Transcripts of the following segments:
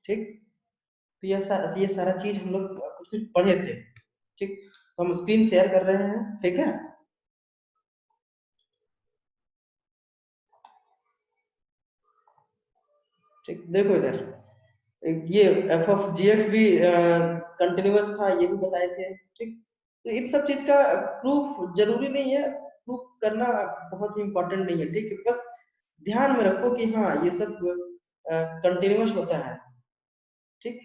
ठीक। तो ये सारा चीज हम लोग कुछ कुछ पढ़े थे। ठीक, तो हम स्क्रीन शेयर कर रहे हैं, ठीक है। ठीक, देखो इधर, ये एफ ऑफ जी एक्स भी कंटिन्यूअस था, ये भी बताए थे। ठीक, तो इन सब चीज का प्रूफ जरूरी नहीं है, प्रूफ करना बहुत ही इंपॉर्टेंट नहीं है। ठीक है, बस ध्यान में रखो कि हाँ ये सब कंटिन्यूअस होता है। ठीक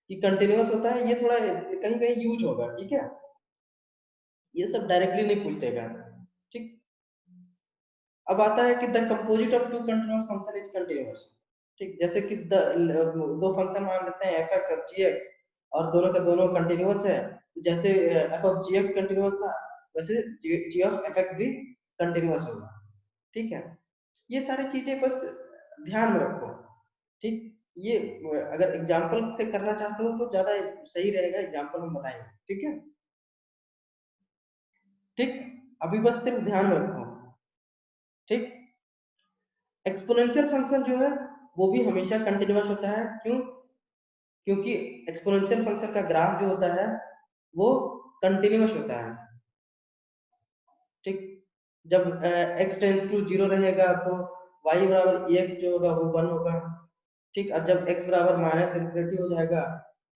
कि कंटिन्यूअस होता है, ये थोड़ा कहीं कहीं यूज होगा। ठीक है, ये सब डायरेक्टली नहीं पूछ देगा। ठीक, अब आता है कि the composite of two continuous function is continuous. ठीक, जैसे कि दो फंक्शन मान लेते हैं एफ एक्स और जी एक्स, और दोनों का दोनों कंटिन्यूअस है। तो जैसे f of g x continuous था, वैसे जी ऑफ एफ एक्स भी कंटिन्यूअस होगा। ठीक है, ये सारी चीजें बस ध्यान में रखो। ठीक, ये अगर एग्जाम्पल से करना चाहते हो तो ज्यादा सही रहेगा, एग्जाम्पल हम बताएंगे। ठीक है। ठीक, अभी बस सिर्फ ध्यान में रखो। ठीक, एक्सपोनेंशियल फंक्शन जो है वो भी हमेशा कंटिन्यूअस होता है। क्यों? क्योंकि एक्सपोनेंशियल फंक्शन का ग्राफ जो होता है वो कंटिन्यूअस होता है। ठीक, जब x टेंस टू जीरो रहेगा तो y बराबर एक्स जो होगा वो वन होगा। ठीक, और जब x बराबर माइनस इन्फिनिटी हो जाएगा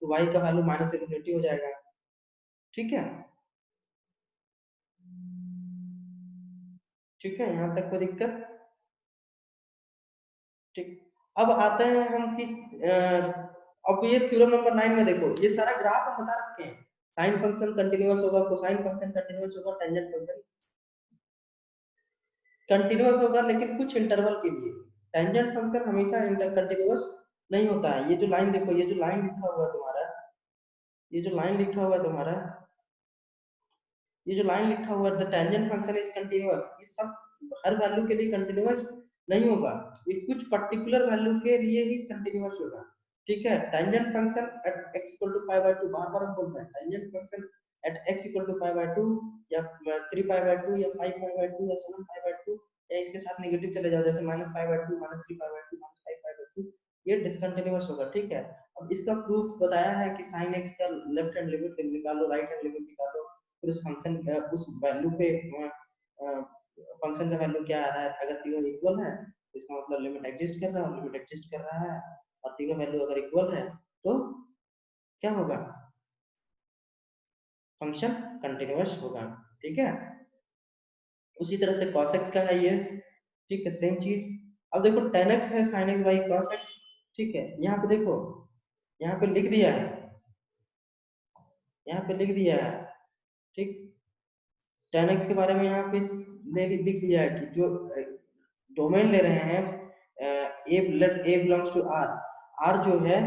तो y का वैल्यू माइनस इन्फिनिटी हो जाएगा। ठीक है। ठीक है, यहाँ तक कोई दिक्कत? ठीक, अब आते हैं हम किस अब ये थ्योरम नंबर 9 में देखो, ये सारा ग्राफ हम बता रखे हैं। साइन फंक्शन कंटिन्यूअस होगा, कोसाइन फंक्शन कंटिन्यूअस होगा, टेंजेंट फंक्शन कंटिन्यूअस होगा, लेकिन कुछ इंटरवल के लिए। टेंजेंट फंक्शन हमेशा कंटिन्यूअस नहीं होता है। ये जो लाइन देखो, ये जो लाइन लिखा हुआ है तुम्हारा, ये जो लाइन लिखा हुआ है तुम्हारा, ये जो लाइन लिखा हुआ है the tangent function is continuous, ये सब हर वैल्यू के लिए कंटिन्यूअस नहीं होगा। ये कुछ पर्टिकुलर वैल्यू के लिए ही कंटिन्यूअस होगा। ठीक है, tangent function at x equal to pi by 2, बार बार हम बोल रहे हैं tangent function at x equal to pi by 2 या 3 पाई बाय 2 या 5 पाई बाय 2 या 7 पाई बाय 2, या इसके साथ नेगेटिव चले जाओ, जैसे minus pi by 2, minus 3 pi by 2, minus 5 pi by 2, ये डिसकंटिन्यूअस होगा। ठीक है, अब इसका प्रूफ बताया है कि sin x का लेफ्ट हैंड लिमिट निकालो, राइट हैंड लिमिट निकालो, फिर उस फंक्शन उस वैल्यू पे फंक्शन का वैल्यू क्या आ रहा है। अगर तीनों इक्वल है तो इसका मतलब लिमिट एग्जिस्ट कर रहा है, और लिमिट एग्जिस्ट कर रहा है और तीनों वैल्यू अगर इक्वल है तो क्या होगा? फंक्शन कंटिन्यूअस होगा। ठीक है, उसी तरह से cos x का है ये। ठीक है, सेम चीज। अब देखो tan x है sin x by cos x। ठीक है, यहाँ पे देखो, यहाँ पे लिख दिया है, यहाँ पे लिख दिया है। ठीक, tan x के बारे में यहाँ पे लिख दिया है कि जो डोमेन ले रहे हैं A, let A belongs to R, R जो है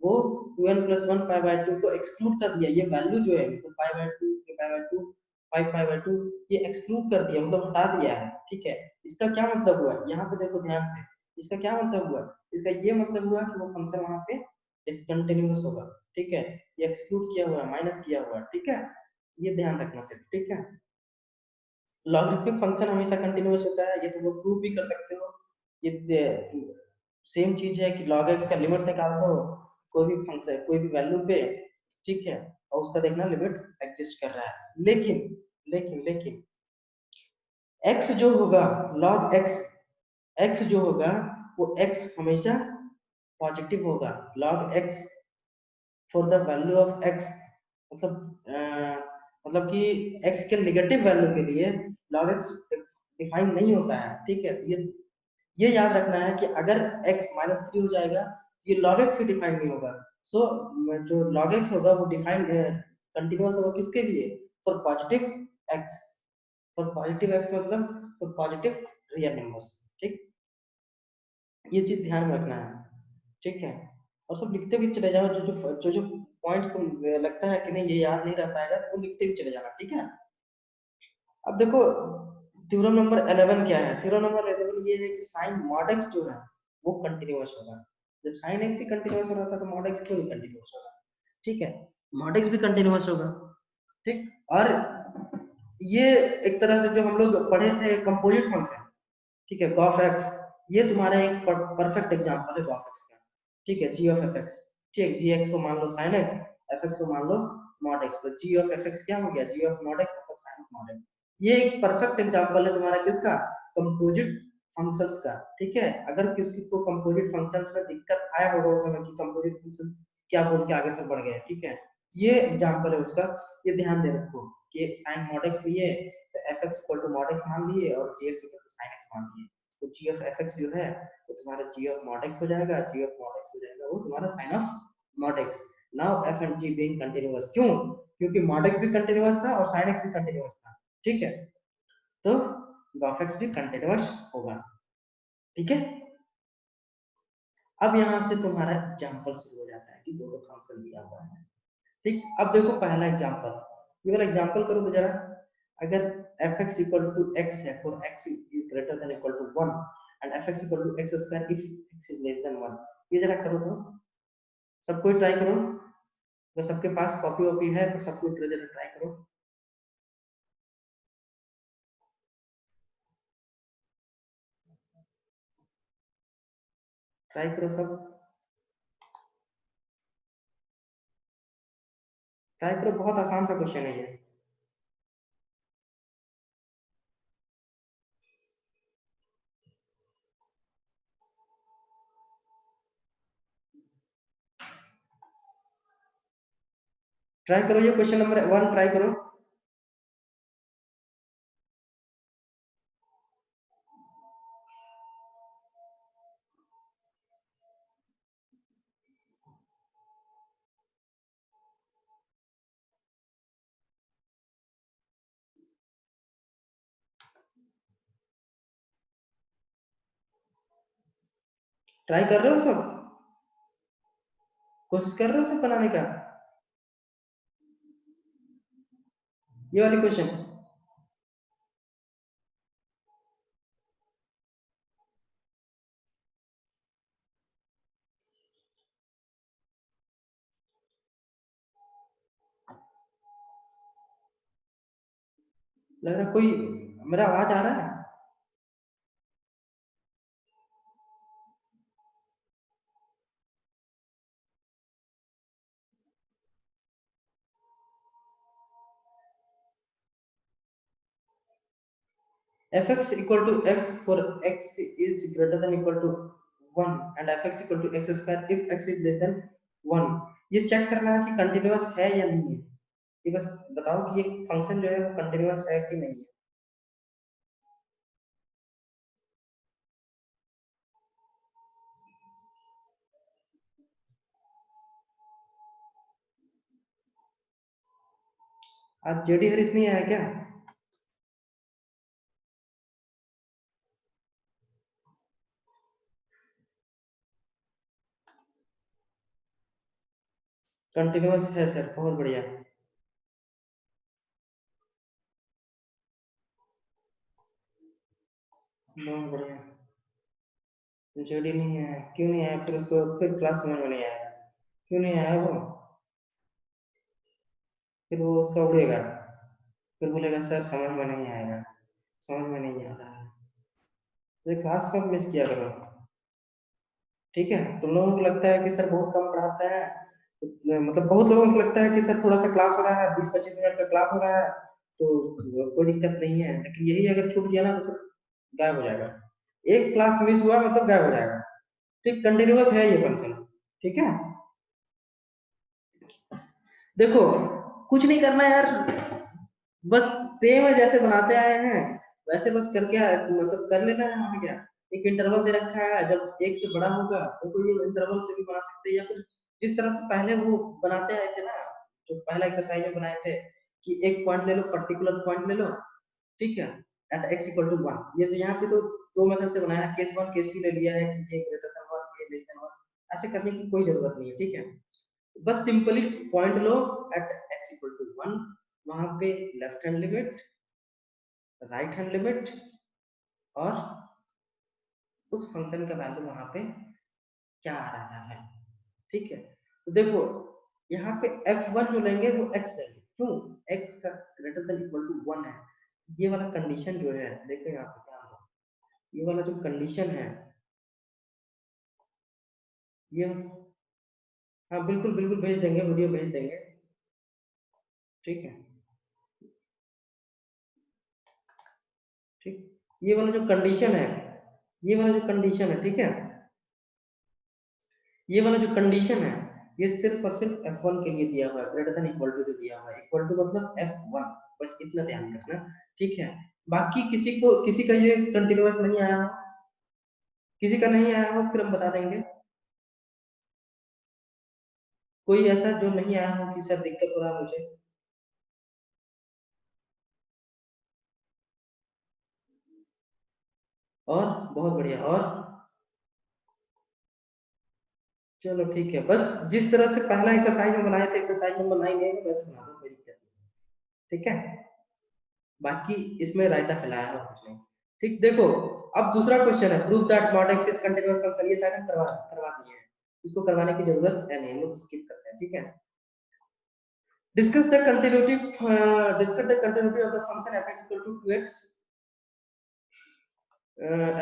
वो 2n प्लस 1 पाई बाय 2 को एक्सक्लूड कर दिया। ये वैल्यू जो है मतलब पाई by 2, pi by 2, 5 pi by 2, ये एक्सक्लूड कर दिया, मतलब हटा दिया है। ठीक है, इसका क्या मतलब हुआ? यहाँ पे देखो ध्यान से, इसका क्या मतलब हुआ? इसका ये मतलब हुआ कि वो फंक्शन वहां पे डिसकंटिन्यूअस होगा। ठीक है, ये एक्सक्लूड किया हुआ है, माइनस किया हुआ है। ठीक है, ये ध्यान रखना सिर्फ। ठीक है, लॉगरिथमिक फंक्शन हमेशा कंटिन्यूअस होता है, ये तुम लोग प्रूव भी कर सकते हो। ये सेम चीज है कि log x का लिमिट निकाल दो कोई भी फंक्शन कोई भी वैल्यू पे। ठीक है, और उसका देखना लिमिट एग्जिस्ट कर रहा है। लेकिन x जो होगा, log x, x जो होगा वो x हमेशा पॉजिटिव होगा। log x for the value of x, मतलब कि x के नेगेटिव वैल्यू के लिए log x डिफाइन नहीं होता है। ठीक है, तो ये याद रखना है कि अगर x माइनस 3 हो जाएगा, ये log x से डिफाइन नहीं होगा। सो जो log x होगा वो डिफाइन कंटिन्यूअस होगा किसके लिए? For positive x, for positive x मतलब फॉर पॉजिटिव रियल नंबर्स। ठीक, ये चीज ध्यान में रखना है। ठीक है, और सब लिखते भी चले जाओ, जो पॉइंट्स तुम लगता है कि नहीं ये याद नहीं रह पाएगा तो वो लिखते भी चले जाना। ठीक है, अब देखो थ्योरम नंबर 11 क्या है? थ्योरम नंबर 11 ये है कि साइन मॉड x जो है वो कंटिन्यूअस होगा। जब साइन x ही कंटिन्यूअस हो रहा था तो मॉड x क्यों नहीं कंटिन्यूअस होगा? ठीक है, मॉड x भी कंटिन्यूअस होगा। ठीक, और ये एक तरह से जो हम लोग पढ़े थे कंपोजिट फंक्शन, ठीक है, gॉफ x, ये तुम्हारा एक परफेक्ट एग्जांपल है gॉफ x का। ठीक है, जी ऑफ एफ एक्स, ठीक, जी एक्स को मान लो साइन एक्स, एफ एक्स को मान लो मॉड एक्स, तो जी ऑफ एफ एक्स क्या हो गया, जी ऑफ मॉड एक्स मतलब साइन ऑफ मॉड एक्स। ये एक परफेक्ट एग्जांपल है तुम्हारा किसका, कंपोजिट फंक्शंस का। ठीक है, अगर किसी को कंपोजिट फंक्शंस में दिक्कत आया होगा उस समय कि कंपोजिट फंक्शन क्या बोल के आगे से बढ़ गए, ठीक है, ये एग्जांपल है उसका, ये ध्यान दे रखो कि साइन मॉड एक्स लिए तो f x equal to mod x मान लिए और g x equal to sine x मान लिए, तो जी ऑफ एफ एक्स जो है तो तुम्हारा जी ऑफ मॉड एक्स हो जाएगा, जी ऑफ मॉड एक्स हो जाएगा वो तुम्हारा sine of mod x. Now f and g being continuous, क्यों, क्योंकि मॉड एक्स भी कंटीन्यूअस था और साइन एक्स भी कंटीन्यूअस था, ठीक है, तो गॉफ एक्स भी कंटीन्यूअस होगा, ठीक है। अब यहाँ से तुम्हारा एग्जांपल शुरू हो जाता है कि दो दो फंक्शन दिया हुआ है, ठीक। अब देखो पहला एग्जांपल, ये वाला एग्जांपल करो तो जरा, अगर f x equal to x है for x is greater than equal to 1 and f x equal to x square if x is less than 1, ये जरा करो तो, सब कोई ट्राई करो, अगर सबके पास कॉपी वॉपी है तो सब कोई जरा ट्राई करो, ट्राई करो सब, ट्राई करो, बहुत आसान सा क्वेश्चन है ये। ट्राई करो, ये क्वेश्चन नंबर 1 ट्राई करो। ट्राई कर रहे हो सब, कोशिश कर रहे हो सब बनाने का, ये वाली क्वेश्चन। लग रहा कोई, मेरा आवाज आ रहा है, fx equal to x for x is greater than equal to 1 and fx equal to x square if x is less than 1, ये चेक करना है कि कंटीन्यूअस है या नहीं है, ये बस बताओ कि ये फंक्शन जो है वो कंटीन्यूअस है कि नहीं है। आज जेडी हरीश नहीं आया क्या? कंटीन्यूअस है सर, बहुत बढ़िया, बहुत बढ़िया। जेडी नहीं आया, क्यों नहीं आया, फिर उसको फिर क्लास समझ में नहीं आया, क्यों नहीं आया वो, फिर वो उसका उड़ेगा, फिर बोलेगा सर समझ में नहीं आएगा, समझ में नहीं आ रहा है, तो क्लास कब मिस किया करो, ठीक है। तुम लोगों को लगता है कि सर बहुत कम पढ़ाते हैं, मतलब बहुत लोगों को लगता है कि सर थोड़ा सा क्लास हो रहा है, 20-25 मिनट का क्लास हो रहा है तो कोई दिक्कत नहीं है, लेकिन यही अगर छूट गया ना तो फिर गायब हो जाएगा, एक क्लास मिस हुआ मतलब गायब हो जाएगा, ठीक, कंटिन्यूअस है ये फंक्शन, ठीक है। देखो कुछ नहीं करना यार, बस सेम है जैसे बनाते आए हैं वैसे बस करके मतलब कर लेना है, हमें क्या, एक इंटरवल दे रखा है, जब एक से बड़ा होगा तो कोई ये इंटरवल से भी बना सकते हैं, या फिर जिस तरह से पहले वो बनाते आए थे ना, जो पहला एक्सरसाइज में बनाए थे कि एक पॉइंट ले लो, पर्टिकुलर पॉइंट ले लो, ठीक है, एट एक्स इक्वल टू 1, ये तो यहाँ पे तो दो मेथड से बनाया है, केस 1 केस 2 ले लिया है कि ए ग्रेटर देन 1 ए लेस देन 1, ऐसे करने की कोई जरूरत नहीं है, ठीक है। बस सिंपली पॉइंट लो एट एक्स इक्वल टू 1, वहां पे left hand limit, right hand limit और उस फंक्शन का वैल्यू वहां पे क्या आ रहा है, ठीक है। तो देखो यहाँ पे f1 जो लेंगे वो x लेंगे, क्यों, x का ग्रेटर देन इक्वल टू 1 है, ये वाला कंडीशन जो है देखो यहाँ पे क्या होगा, ये वाला जो कंडीशन है ये हाँ बिल्कुल बिल्कुल भेज देंगे, वीडियो भेज देंगे, ठीक है। ठीक, ये वाला जो कंडीशन है, ये वाला जो कंडीशन है, ठीक है, ये वाला जो कंडीशन है, ये सिर्फ और सिर्फ F1 के लिए दिया हुआ है, ग्रेटर देन इक्वल टू दिया हुआ है, इक्वल टू मतलब F1, बस इतना ध्यान रखना, ठीक है। बाकी किसी को, किसी का ये कंटिन्यूअस नहीं आया हो, किसी का नहीं आया हो, फिर हम बता देंगे। कोई ऐसा जो नहीं आया हो कि सर दिक्कत हो रहा है मुझे? और बहुत बढ़िया, और चलो ठीक है, बस जिस तरह से पहला एक्सरसाइज में बनाए थे, एक्सरसाइज नंबर 9 में वैसे बना दो, कोई दिक्कत नहीं, ठीक है। बाकी इसमें रायता फैलाया है कुछ नहीं, ठीक। देखो अब दूसरा क्वेश्चन है, prove that mod x is continuous function, ये शायद हम करवा दिए हैं, इसको करवाने की जरूरत है नहीं, हम लोग स्किप करते हैं, ठीक है। Discuss the continuity of the function f x equal to 2x,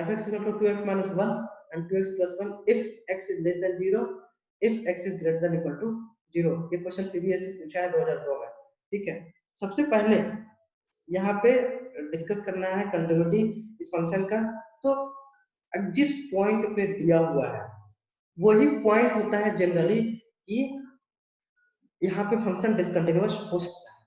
f(x) equal to 2x minus 1 and 2x plus 1 if x is less than 0, if x is greater than equal to 0। ये question CBSE पूछा है 2002 में, ठीक है। सबसे पहले यहाँ पे डिस्कस करना है कंटिन्यूटी इस फंक्शन का। तो जिस पॉइंट पे दिया हुआ है वही पॉइंट होता है जनरली कि यहाँ पे फंक्शन डिसकंटिन्यूअस हो सकता है,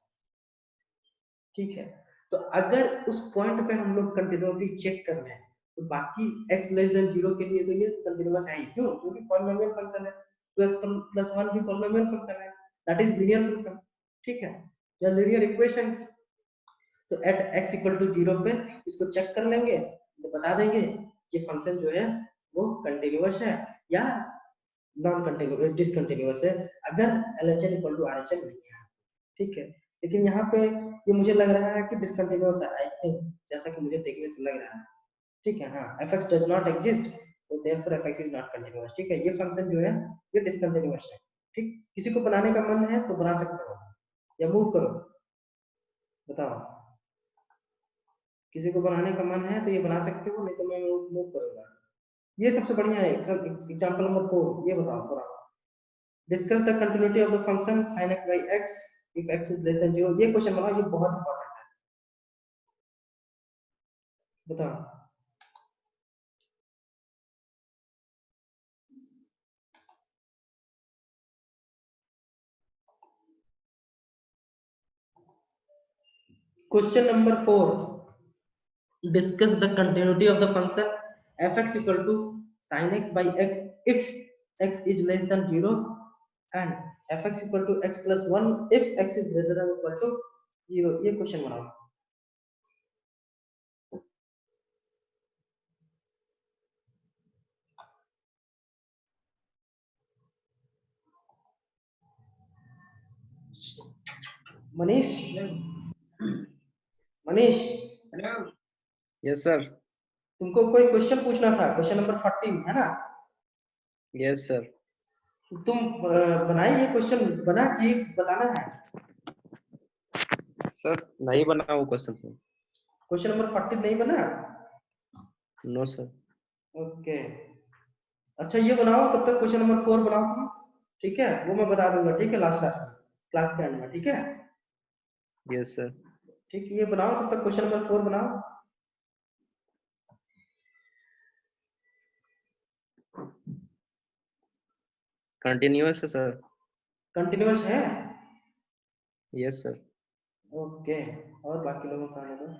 ठीक है। तो अगर उस पॉइंट पे हम लोग कंटिन्यूटी चेक कर रहे हैं, तो बाकी x लेस देन 0 के लिए तो ये कंटिन्यूअस है ही, क्यों? क्योंकि पॉलिनोमियल फंक्शन है, तो x प्लस 1 भी पॉलिनोमियल फंक्शन है, दैट इज लीनियर फंक्शन, ठीक है, या लीनियर इक्वेशन। तो एट x इक्वल टू 0 पे इसको चेक कर लेंगे, तो बता देंगे ये फंक्शन जो है वो कंटिन्यूअस है या नॉन कंटिन्यूअस, डिसकंटिन्यूअस है, अगर LHN इक्वल टू RHN नहीं है, ठीक है। लेकिन यहाँ पे ये मुझे लग रहा है कि डिसकंटिन्यूअस है, आई थिंक, जैसा कि मुझे देखने से लग रहा है, ठीक है। हाँ, fx डज नॉट एग्जिस्ट, तो therefore fx is not continuous, ठीक है। ये फंक्शन जो है ये डिसकंटिन्यूअस है, ठीक। किसी को बनाने का मन है तो बना सकते हो, या मूव करो, बताओ। किसी को बनाने का मन है तो ये बना सकते हो, नहीं तो मैं मूव करूंगा। ये सबसे बढ़िया है। एग्जांपल नंबर 4, ये बताओ पूरा। Discuss the continuity of the function sin x by x if x is less than 0। ये क्वेश्चन बनाओ, ये बहुत इंपॉर्टेंट है, बताओ। Question number 4, discuss the continuity of the function f(x) equal to sin x by x if x is less than 0 and f(x) equal to x plus 1 if x is greater than equal to 0। ये question बनाओ। Manish, Manish, hello. Yes sir. तुमको कोई question पूछना था, question number 14 है ना? Yes sir. तुम बनाई, ये क्वेश्चन बना कि बताना है? सर नहीं बना वो क्वेश्चन सर। क्वेश्चन नंबर 14 नहीं बना? No sir. ओके, अच्छा ये बनाओ, तब तक क्वेश्चन नंबर 4 बनाओ तुम, ठीक है। वो मैं बता दूंगा, ठीक है, लास्ट क्लास में, क्लास के एंड में, ठीक है। Yes sir. ठीक है, ये बनाओ, तब तक क्वेश्चन नंबर 4 बनाओ। कंटिन्यूअस है सर। कंटिन्यूअस है? Yes sir. ओके, और बाकी लोगों का आने दो।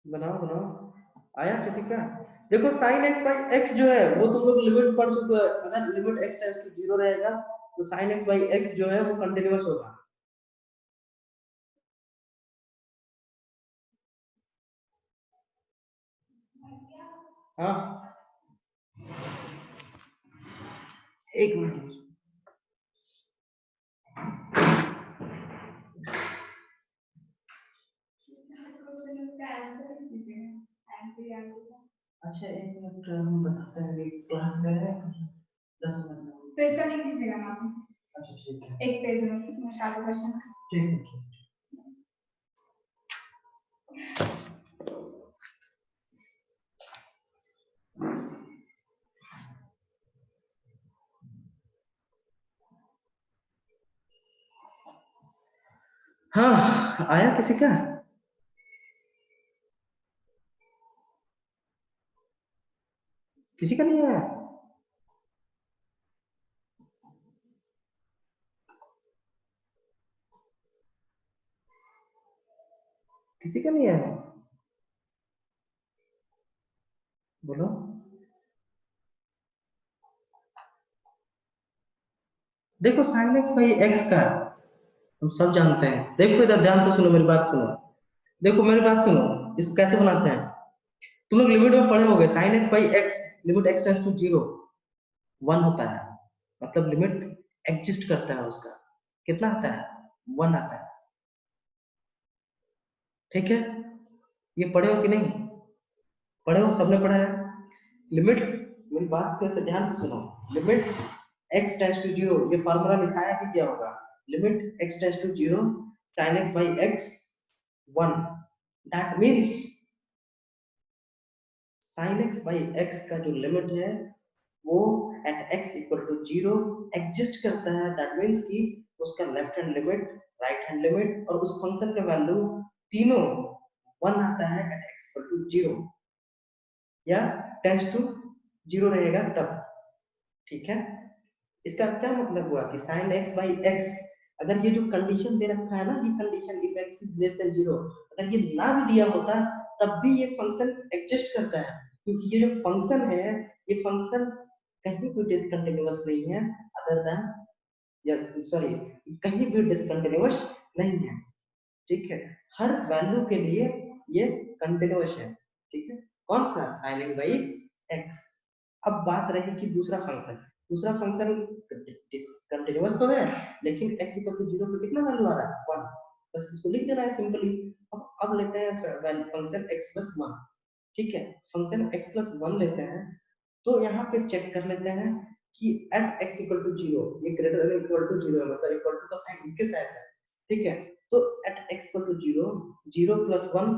बनाओ बनाओ, आया किसी का? देखो sin x by x जो है वो तुम लोग लिमिट पढ़ चुके हो, अगर लिमिट x टेंड्स टू 0 रहेगा तो sin x by x जो है वो कंटिन्यूअस होगा। हाँ, एक मिनट। अच्छा एक मिनट हम बताते हैं कि क्लास में है 10 मिनट तो इसका लिख दीजिएगा ना आप। अच्छा ठीक है, एक पेज में चालू क्वेश्चन। ठीक है। हाँ, आया किसी का? किसी का नहीं आया? किसी का नहीं आया? बोलो। देखो sin x by x का हम सब जानते हैं। देखो इधर ध्यान से सुनो, मेरी बात सुनो। देखो मेरी बात सुनो, इसको कैसे बनाते हैं? तुम लोग लिमिट में पढ़े होगे, sin x by x limit x tends to 0 1 होता है, मतलब लिमिट एग्जिस्ट करता है उसका। कितना आता है? 1 आता है। ठीक है, ये पढ़े हो कि नहीं? पढ़े हो, सबने पढ़ा है। लिमिट, मेरी बात फिर से ध्यान से सुनो। लिमिट x टेंड्स टू 0, ये फार्मूला लिखा है कि क्या होगा? Limit x tends to 0 sin x by x 1, that means sin x by x का जो लिमिट है वो at x equal to 0 exist करता है। दैट मींस कि उसका left hand limit, right hand limit और उस फंक्शन का वैल्यू तीनों 1 आता है एट x इक्वल टू 0 या टेंड्स टू 0 रहेगा तब। ठीक है, इसका क्या मतलब हुआ कि sin x by x, अगर ये जो कंडीशन दे रखा है ना, ये condition if x is less then 0, अगर ये ना भी दिया होता तब भी ये फंक्शन एग्जिस्ट करता है, क्योंकि ये जो फंक्शन है, ये फंक्शन कहीं भी डिसकंटिन्यूअस नहीं है अदर देन, यस सॉरी, कहीं भी डिसकंटिन्यूअस नहीं है। ठीक है, हर वैल्यू के लिए ये कंटिन्यूअस है। ठीक है, कौन सा? sin x by x। अब बात रही कि दूसरा फंक्शन, दूसरा फंक्शन कंटिन्यूअस तो है लेकिन x इक्वल टू 0 पे कितना वैल्यू आ रहा है? 1। बस इसको लिख देना है सिंपली। अब लेते हैं फंक्शन x प्लस 1। ठीक है, फंक्शन x प्लस 1 लेते हैं, तो यहाँ पे चेक कर लेते हैं कि एट x इक्वल टू 0, ये ग्रेटर देन इक्वल टू 0 है, मतलब इक्वल टू का साइन इसके साथ है। ठीक है, तो at x equal to 0, 0 plus 1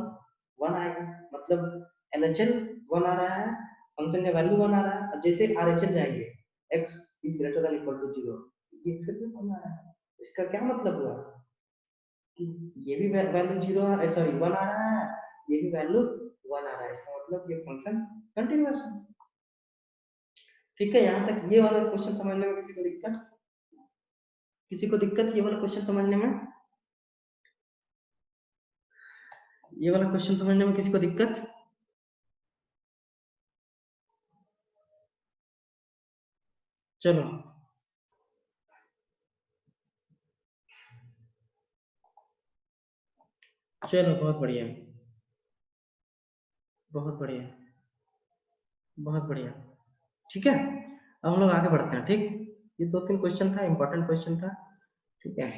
1 आएगा, मतलब LHL 1 आ रहा है, फंक्शन का वैल्यू 1 आ रहा है। अब जैसे RHL जाएंगे, x is greater than equal to 0, ये फिर भी 1 आ रहा है। इसका क्या मतलब हुआ कि ये भी वैल्यू 0 है, सॉरी 1 आ रहा है, ये भी वैल्यू 1 आ रहा है, इसका मतलब ये फंक्शन कंटीन्यूअस है। ठीक है, यहाँ तक ये वाला क्वेश्चन समझने में किसी को दिक्कत? किसी को दिक्कत ये वाला क्वेश्चन समझने में? ये वाला क्वेश्चन समझने में किसी को दिक्कत? चलो चलो, बहुत बढ़िया, बहुत बढ़िया, बहुत बढ़िया। ठीक है, अब हम लोग आगे बढ़ते हैं। ठीक, ये 2-3 क्वेश्चन था, इंपॉर्टेंट क्वेश्चन था। ठीक है,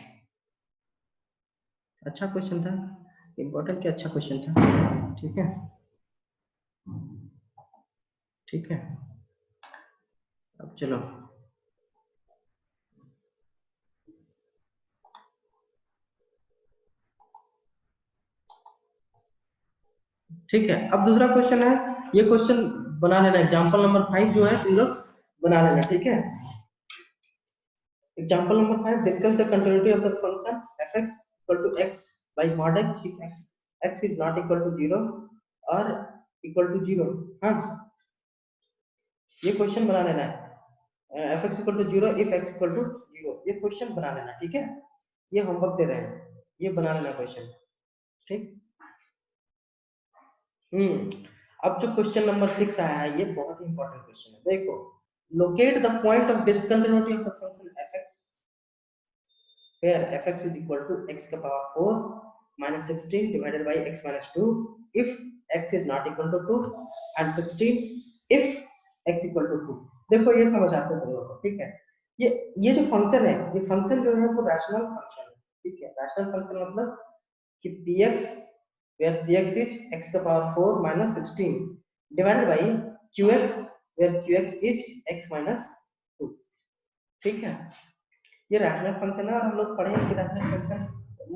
अच्छा क्वेश्चन था, इंपॉर्टेंट क्या, अच्छा क्वेश्चन था। ठीक है, ठीक है, अब चलो ठीक है, अब दूसरा क्वेश्चन है, ये क्वेश्चन बना लेना, एग्जांपल नंबर 5 जो है तुम लोग बना लेना। ठीक है, example number 5, discuss the continuity of the function fx equal to x by mod x if x is not equal to 0 or equal to 0। हाँ, ये क्वेश्चन बना लेना है, fx equal to 0 if x equal to 0, ये question बना लेना। ठीक है, ये होमवर्क दे रहे हैं, ये बना लेना क्वेश्चन। ठीक, अब जो क्वेश्चन नंबर 6 आया है, ये बहुत ही इंपॉर्टेंट क्वेश्चन है। देखो, locate the point of discontinuity of the function fx where fx is equal to x का power 4 minus 16 divided by x minus 2 if x is not equal to 2 and 16 if x equal to 2। देखो ये समझ आते हैं तुम लोगों को, ठीक है। ये जो फंक्शन है, ये फंक्शन जो है वो रैशनल फंक्शन है, ठीक है। रैशनल फंक्शन मतलब कि px where px is x का power 4 minus 16 divided by qx where qx is x minus 2, ठीक है। ये रैशनल फंक्शन है और हम लोग पढ़े हैं कि रैशनल फंक्शन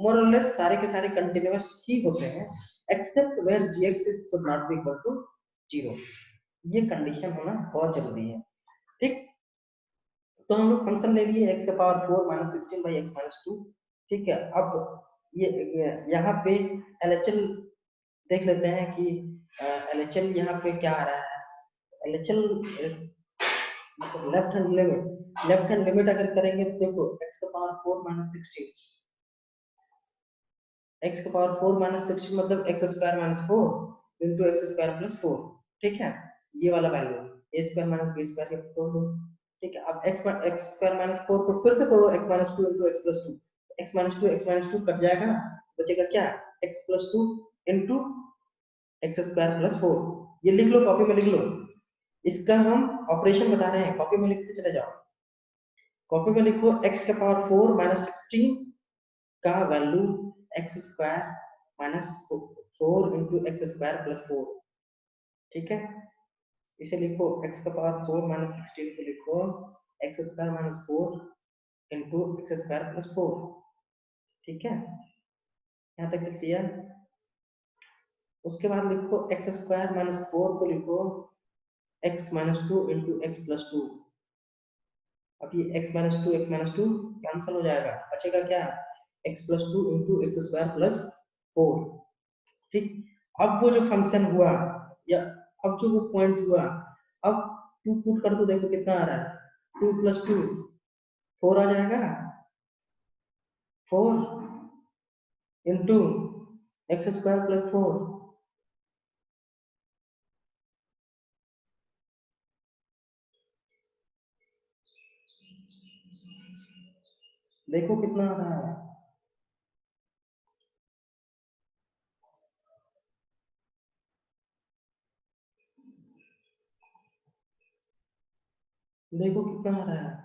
मोर और लेस सारे के सारे कंटीन्यूअस ही होते हैं except where gx is should not be equal to 0। ये कंडीशन होना बहुत जरूरी है, ठीक। तो हम लोग फंक्शन ले लिए x का power 4 minus 16 by x minus 2, ठीक है। अब ये यहाँ पे LHL देख लेते हैं कि LHL यहाँ पे क्या आ रहा है। LHL मतलब लेफ्ट हैंड लिमिट अगर करेंगे तो देखो x का पावर 4 minus 16, x का पावर 4 minus 16 मतलब x square minus 4 into x square plus 4, ठीक है। ये वाला value a square minus b square के तोड़ दो, ठीक है। अब x स्क्वायर minus 4 को फिर से तोड़ो x minus 2 into x plus 2, x minus 2 cut जाएगा, बचेगा क्या x plus 2 into x square plus 4। ये लिख लो, कॉपी में लिख लो, इसका हम ऑपरेशन बता रहे हैं, कॉपी में लिखते चले जाओ। कॉपी में लिखो x का पावर 4 minus 16 का value x square minus 4 into x square plus 4, ठीक है। इसे लिखो x का पावर 4 माइनस 16 को लिखो x square minus 4 into x square plus 4, ठीक है। यहाँ तक लिख दिया। उसके बाद लिखो x स्क्वायर माइनस 4 को लिखो x minus 2 into x plus 2। अब ये x माइनस टू कैंसिल हो जाएगा, बचेगा क्या x plus 2 into x square plus 4, ठीक। अब वो जो फंक्शन हुआ या अब जो वो पॉइंट हुआ, अब 2 पुट कर दो, देखो कितना आ रहा है 2 प्लस 2 4 आ जाएगा, 4 इंटू एक्स स्क्वायर प्लस 4, देखो कितना आ रहा है, देखो कितना आ रहा है।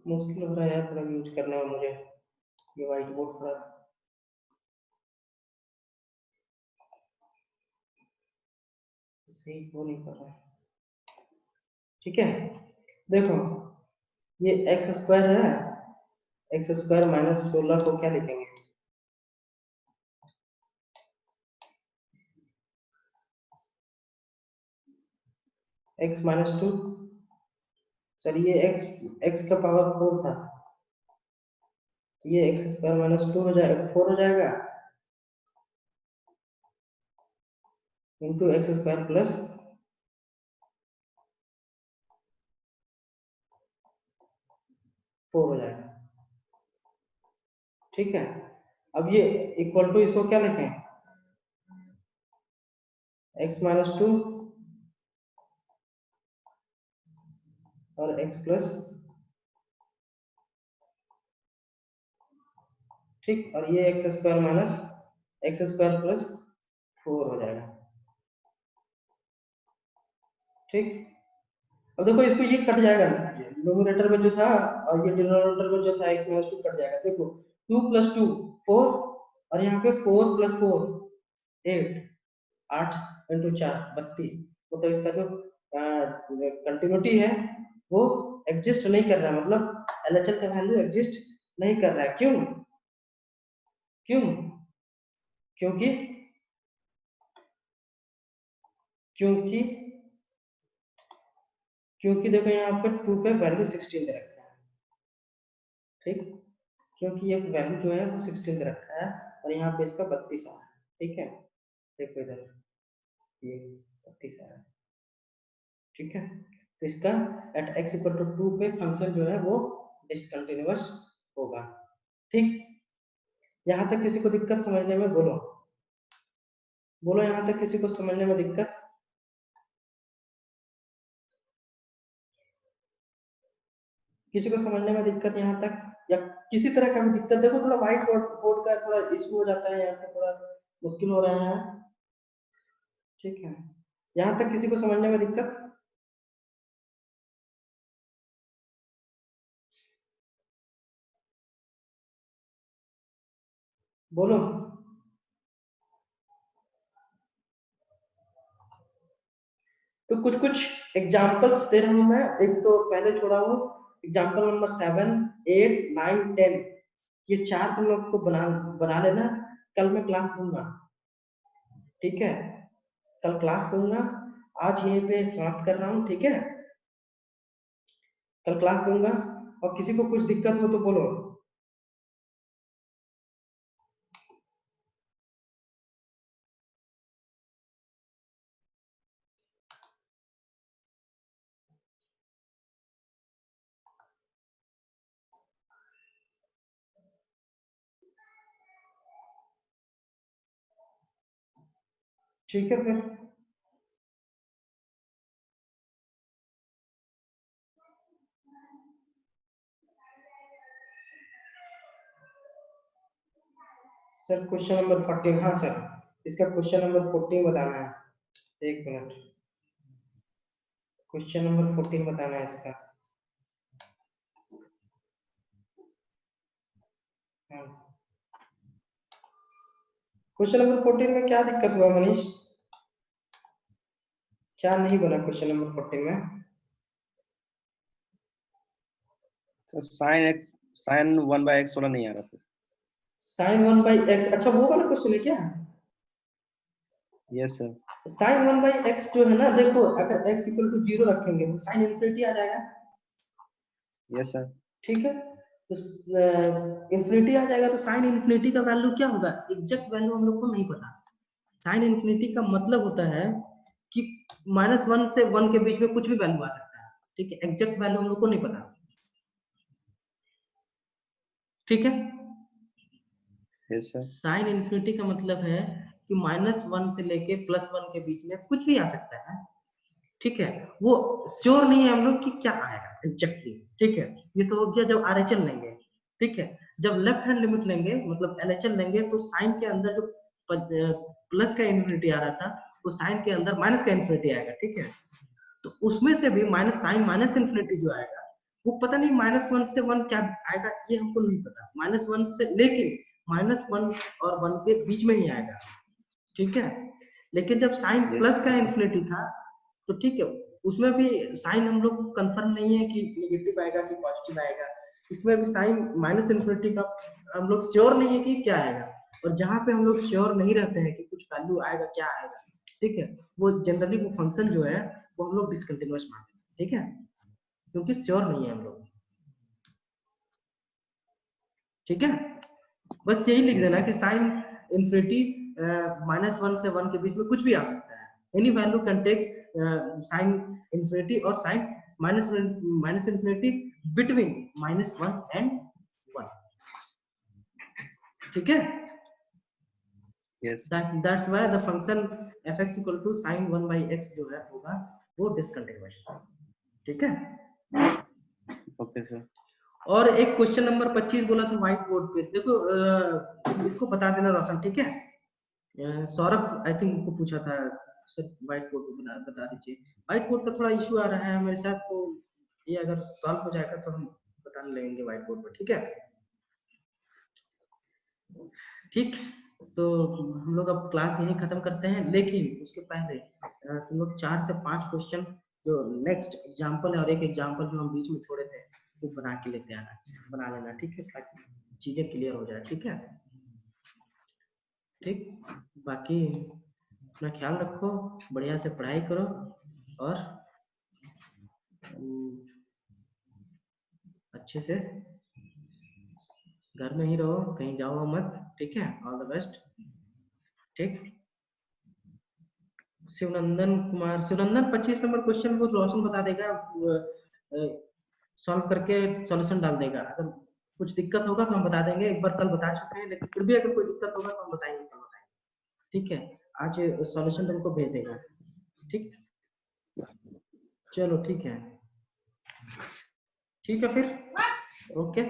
मुश्किल हो रहा है यार थोड़ा यूज करने में मुझे, ये व्हाइट बोर्ड थोड़ा सही हो नहीं कर रहा है, ठीक है। देखो ये एक्स स्क्वायर है, एक्स स्क्वायर माइनस 16 को क्या लिखेंगे, एक्स माइनस 2, सर ये एक्स का पावर 4 था, ये एक्स स्क्वायर माइनस 2 हो जाएगा 4 हो जाएगा इंटू एक्स स्क्वायर प्लस 4 हो जाएगा, ठीक है। अब ये इक्वल टू इसको क्या लिखें एक्स माइनस 2 और एक्स प्लस, ठीक। और ये x square minus x square plus 4 हो जाएगा, ठीक। अब देखो इसको ये कट जाएगा, न्यूमरेटर में जो था और ये डिनोमिनेटर में जो था एक्स माइनस 2 कट जाएगा, देखो 2 प्लस 2 4 और यहाँ पे 4 प्लस 4 8, 8 इंटू 4 32, मतलब इसका जो कंटिन्यूटी है वो एग्जिस्ट नहीं कर रहा, मतलब एलएचएल का वैल्यू एग्जिस्ट नहीं कर रहा है, क्यों क्यों क्योंकि क्योंकि देखो यहाँ पे 2 पे वैल्यू 16 दे रखा है, ठीक, क्योंकि ये वैल्यू जो है वो 16 दे रखा है और यहाँ पे इसका 32 आ रहा है, ठीक है, देखो इधर ये 32 आ रहा है, ठीक है। तो इसका एट x इक्वल टू 2 पे फंक्शन जो है वो डिसकंटिन्यूअस होगा, ठीक। यहाँ तक किसी को दिक्कत समझने में? बोलो बोलो, यहाँ तक किसी को समझने में दिक्कत? किसी को समझने में दिक्कत यहाँ तक, या किसी तरह का भी दिक्कत? देखो थोड़ा व्हाइट बोर्ड का थोड़ा इशू हो जाता है, यहाँ पे थोड़ा मुश्किल हो रहा है, ठीक है। यहाँ तक किसी को समझने में दिक्कत? बोलो। तो कुछ कुछ एग्जांपल्स दे रहा हूं मैं, एक तो पहले छोड़ा हूं एग्जांपल नंबर 7, 8, 9, 10, ये चार तुम लोग को बना लेना, कल मैं क्लास दूंगा, ठीक है, कल क्लास दूंगा। आज यहीं पे समाप्त कर रहा हूँ, ठीक है, कल क्लास दूंगा। और किसी को कुछ दिक्कत हो तो बोलो। ठीक है फिर, सर क्वेश्चन नंबर 14, हाँ सर, इसका क्वेश्चन नंबर 14 बताना है, एक मिनट, क्वेश्चन नंबर 14 बताना है इसका। क्वेश्चन नंबर 14 में क्या दिक्कत हुआ मनीष? क्या नहीं बना क्वेश्चन नंबर 14 में? तो साइन 1/x वाला नहीं आ रहा था। साइन 1/x, अच्छा वो वाला क्वेश्चन है क्या? Yes sir. साइन 1/x जो है ना, देखो अगर x इक्वल टू 0 रखेंगे तो साइन इन्फिनिटी आ जाएगा, यस सर। ठीक है। तो इन्फिनिटी आ जाएगा, तो साइन इन्फिनिटी का वैल्यू क्या होगा? एग्जैक्ट वैल्यू हम लोग को नहीं पता। साइन इन्फिनिटी का मतलब होता है कि -1 से 1 के बीच में कुछ भी वैल्यू आ सकता है, ठीक है, एग्जैक्ट वैल्यू हम लोग को नहीं पता, ठीक है। Yes sir. साइन इन्फिनिटी का मतलब है कि -1 से लेके +1 के बीच में कुछ भी आ सकता है, ठीक है। वो श्योर नहीं है हम लोग कि क्या आएगा एग्जैक्टली, ठीक है। ये तो हो गया जब आरएचएल लेंगे, ठीक है। जब लेफ्ट हैंड लिमिट लेंगे मतलब एलएचएल लेंगे, तो साइन के अंदर जो प्लस का इन्फिनिटी आ रहा था, वो साइन के अंदर माइनस का इन्फिनिटी आएगा, ठीक है। तो उसमें से भी माइनस साइन माइनस इन्फिनिटी जो आएगा, वो पता नहीं -1 से 1 क्या आएगा, ये हमको नहीं पता। -1 से, लेकिन -1 और 1 के बीच में ही आएगा, ठीक है। लेकिन जब साइन प्लस का इन्फिनिटी था, तो ठीक है, उसमें भी साइन हम लोग कंफर्म नहीं है कि नेगेटिव आएगा कि पॉजिटिव आएगा। इसमें भी साइन माइनस इन्फिनिटी का हम लोग श्योर नहीं है कि क्या आएगा। और जहां पे हम लोग श्योर नहीं रहते हैं कि कुछ वैल्यू आएगा क्या आएगा, ठीक है, वो जनरली वो फंक्शन जो है वो हम लोग डिसकंटिन्यूअस मानते हैं, ठीक है, क्योंकि श्योर नहीं है हम लोग, ठीक है। बस यही लिख देना कि साइन इन्फिनिटी -1 से 1 के बीच में कुछ भी आ सकता है, any value can take sine infinity और sine minus infinity between -1 and 1, ठीक है। Yes. That's why the function fx equal to sin 1/x जो है होगा वो डिसकंटिन्यूअस, ठीक है। Okay sir. और एक क्वेश्चन नंबर 25 बोला था व्हाइट बोर्ड पे, देखो इसको बता देना रोशन, ठीक है। सौरभ आई थिंक को पूछा था सर व्हाइट बोर्ड पे बता दीजिए। व्हाइट बोर्ड का थोड़ा इशू आ रहा है मेरे साथ, तो ये अगर सॉल्व हो जाएगा तो हम बताने लगेंगे व्हाइट बोर्ड पर, ठीक है। ठीक, तो हम लोग अब क्लास यहीं खत्म करते हैं, लेकिन उसके पहले तुम लोग 4 से 5 क्वेश्चन जो नेक्स्ट एग्जांपल है और एक एग्जांपल जो हम बीच में छोड़े थे वो बना के लेते आना, बना लेना, ठीक है, ताकि चीजें क्लियर हो जाए, ठीक है। ठीक, बाकी अपना ख्याल रखो, बढ़िया से पढ़ाई करो और अच्छे से घर में ही रहो, कहीं जाओ मत, ठीक है। All the best. ठीक। शिवनंदन कुमार, शिवनंदन 25 नंबर क्वेश्चन को रोशन बता देगा, सॉल्व करके सॉल्यूशन डाल देगा। अगर कुछ दिक्कत होगा तो हम बता देंगे, एक बार कल बता चुके हैं, लेकिन फिर भी अगर कोई दिक्कत होगा तो हम बताएंगे, कल बताएंगे, ठीक है। आज सॉल्यूशन तुमको भेज देगा, ठीक। चलो ठीक है, ठीक है फिर, ओके।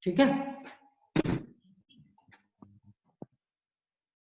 ठीक है।